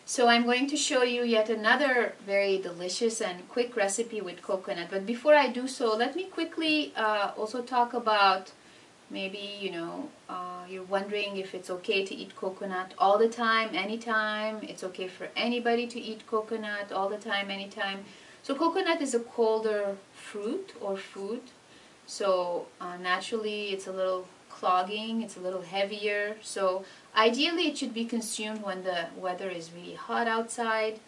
So I'm going to show you yet another very delicious and quick recipe with coconut. But before I do so, let me quickly also talk about maybe, you're wondering if it's okay to eat coconut all the time, anytime. It's okay for anybody to eat coconut all the time, anytime. So coconut is a colder fruit or food. So naturally it's a little clogging, it's a little heavier. So ideally it should be consumed when the weather is really hot outside.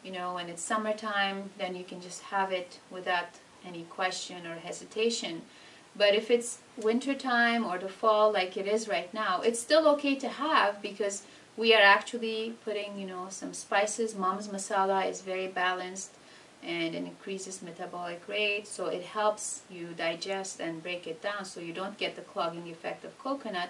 When it's summertime, then you can just have it without any question or hesitation. But if it's winter time or the fall like it is right now, it's still okay to have, because we are actually putting, some spices. Mom's masala is very balanced and it increases metabolic rate, so it helps you digest and break it down so you don't get the clogging effect of coconut.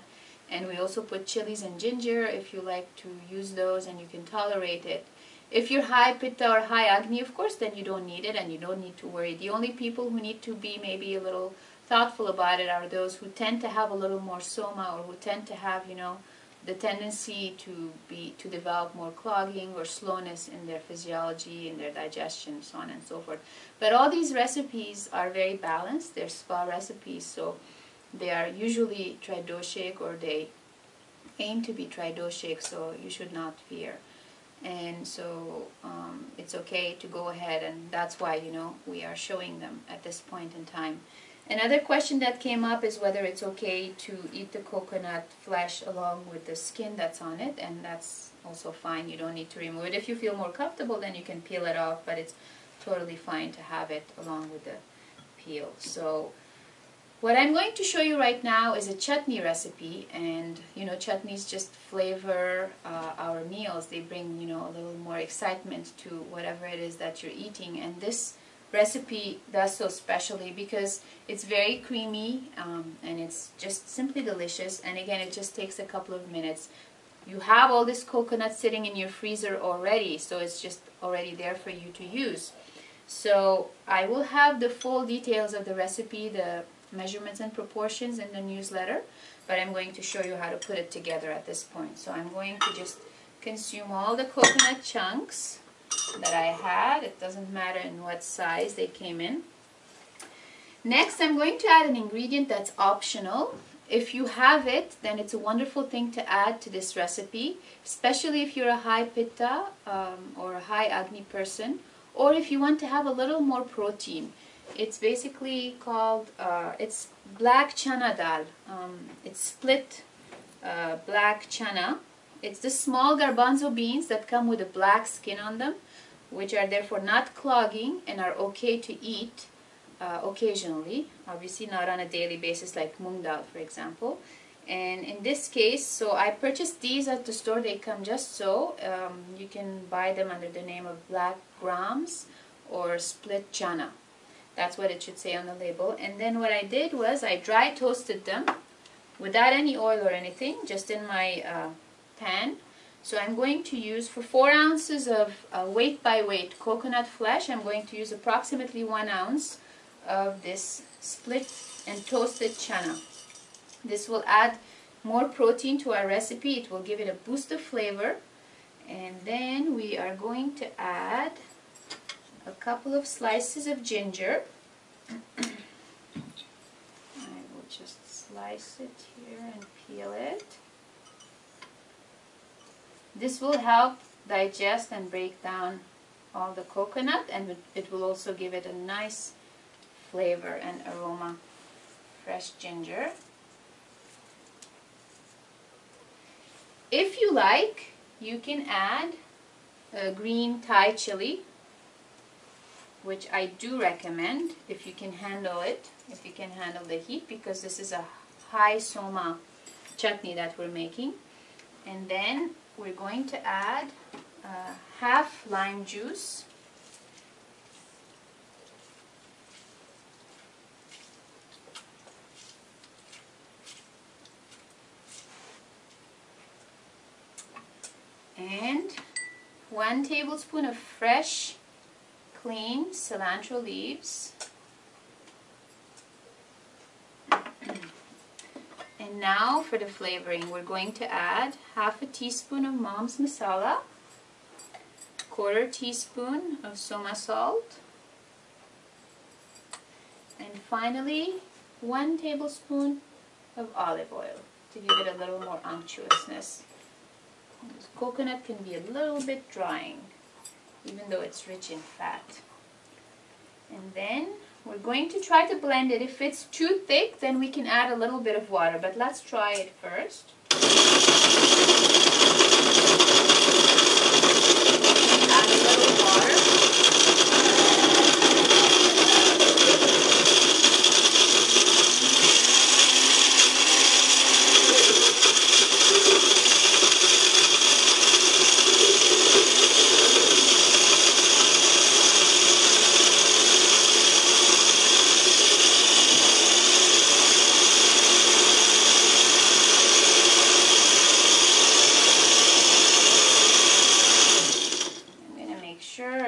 And we also put chilies and ginger if you like to use those and you can tolerate it. If you're high pitta or high agni, of course, then you don't need it and you don't need to worry. The only people who need to be maybe a little thoughtful about it are those who tend to have a little more soma, or who tend to have, the tendency to develop more clogging or slowness in their physiology, in their digestion, so on and so forth. But all these recipes are very balanced. They're spa recipes, so they are usually tridoshic, or they aim to be tridoshic, so you should not fear. And so it's okay to go ahead, and that's why, we are showing them at this point in time. Another question that came up is whether it's okay to eat the coconut flesh along with the skin that's on it, and that's also fine. You don't need to remove it. If you feel more comfortable, then you can peel it off, but it's totally fine to have it along with the peel. So what I'm going to show you right now is a chutney recipe, and chutneys just flavor our meals. They bring a little more excitement to whatever it is that you're eating, and this recipe does so specially because it's very creamy and it's just simply delicious. And again, it just takes a couple of minutes. You have all this coconut sitting in your freezer already, so it's just already there for you to use. So I will have the full details of the recipe, the measurements and proportions, in the newsletter, but I'm going to show you how to put it together at this point. So I'm going to just consume all the coconut chunks that I had. It doesn't matter in what size they came in. Next, I'm going to add an ingredient that's optional. If you have it, then it's a wonderful thing to add to this recipe, especially if you're a high pitta or a high agni person, or if you want to have a little more protein. It's basically called, it's black chana dal. It's split black chana. It's the small garbanzo beans that come with a black skin on them, which are therefore not clogging and are okay to eat occasionally. Obviously not on a daily basis like mung dal, for example. And in this case, so I purchased these at the store. They come just so. You can buy them under the name of black grams or split chana. That's what it should say on the label. And then what I did was I dry toasted them without any oil or anything, just in my pan. So I'm going to use, for 4 ounces of weight by weight coconut flesh, I'm going to use approximately 1 ounce of this split and toasted chana. This will add more protein to our recipe. It will give it a boost of flavor. And then we are going to add a couple of slices of ginger. I will just slice it here and peel it. This will help digest and break down all the coconut, and it will also give it a nice flavor and aroma. Fresh ginger. If you like, you can add a green Thai chili, which I do recommend if you can handle it, if you can handle the heat, because this is a high soma chutney that we're making. And then we're going to add half lime juice, and 1 tablespoon of fresh, clean cilantro leaves. And now for the flavoring, we're going to add half a teaspoon of mom's masala, 1/4 teaspoon of soma salt. And finally, 1 tablespoon of olive oil to give it a little more unctuousness. This coconut can be a little bit drying, even though it's rich in fat. And then we're going to try to blend it. If it's too thick, then we can add a little bit of water, but let's try it first. Add a little water.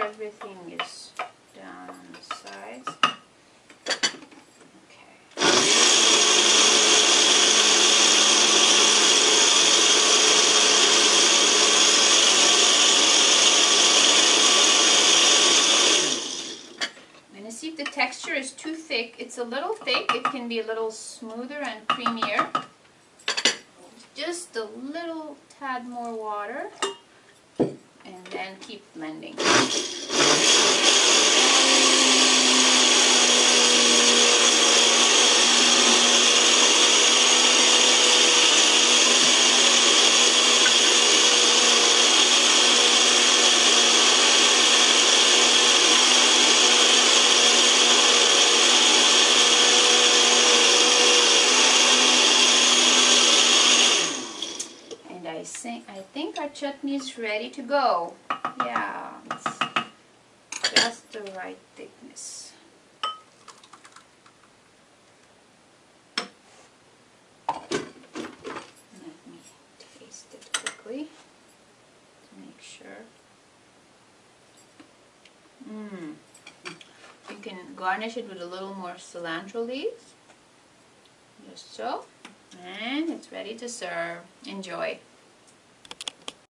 Everything is down on the sides. Okay. I'm going to see if the texture is too thick. It's a little thick. It can be a little smoother and creamier. Just a little tad more water. And then keep blending. I think our chutney is ready to go. Yeah, it's just the right thickness. Let me taste it quickly to make sure. You can garnish it with a little more cilantro leaves, just so, and it's ready to serve. Enjoy.